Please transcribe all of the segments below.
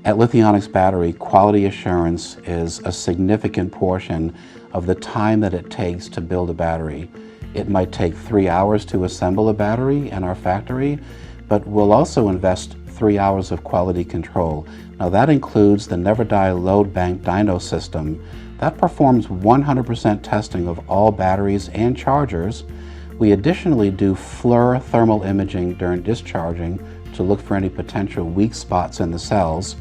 At Lithionics Battery, quality assurance is a significant portion of the time that it takes to build a battery. It might take 3 hours to assemble a battery in our factory, but we'll also invest 3 hours of quality control. Now that includes the Never Die Load Bank dyno system that performs 100% testing of all batteries and chargers. We additionally do FLIR thermal imaging during discharging to look for any potential weak spots in the cells.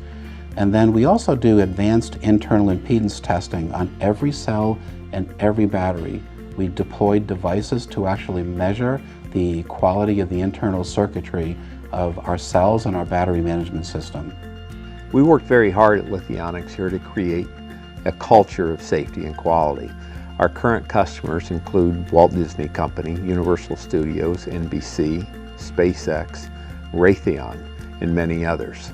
And then we also do advanced internal impedance testing on every cell and every battery. We deployed devices to actually measure the quality of the internal circuitry of our cells and our battery management system. We worked very hard at Lithionics here to create a culture of safety and quality. Our current customers include Walt Disney Company, Universal Studios, NBC, SpaceX, Raytheon, and many others.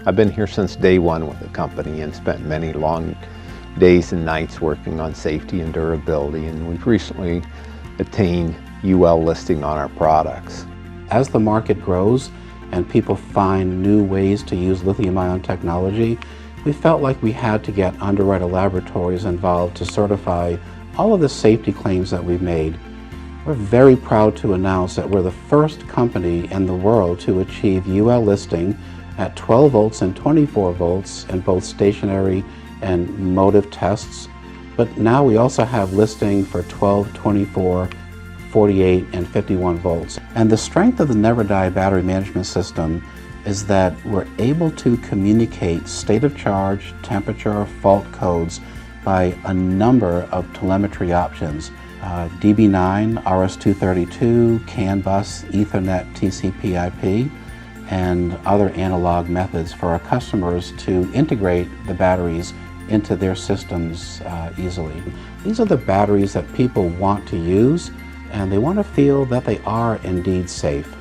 I've been here since day one with the company and spent many long days and nights working on safety and durability, and we've recently attained UL listing on our products. As the market grows and people find new ways to use lithium-ion technology, we felt like we had to get underwriter laboratories involved to certify all of the safety claims that we've made. We're very proud to announce that we're the first company in the world to achieve UL listing at 12 volts and 24 volts in both stationary and motive tests. But now we also have listing for 12, 24, 48, and 51 volts. And the strength of the Never Die battery management system is that we're able to communicate state of charge, temperature, fault codes by a number of telemetry options. DB9, RS-232, CAN bus, Ethernet, TCP/IP, and other analog methods for our customers to integrate the batteries into their systems easily. These are the batteries that people want to use, and they want to feel that they are indeed safe.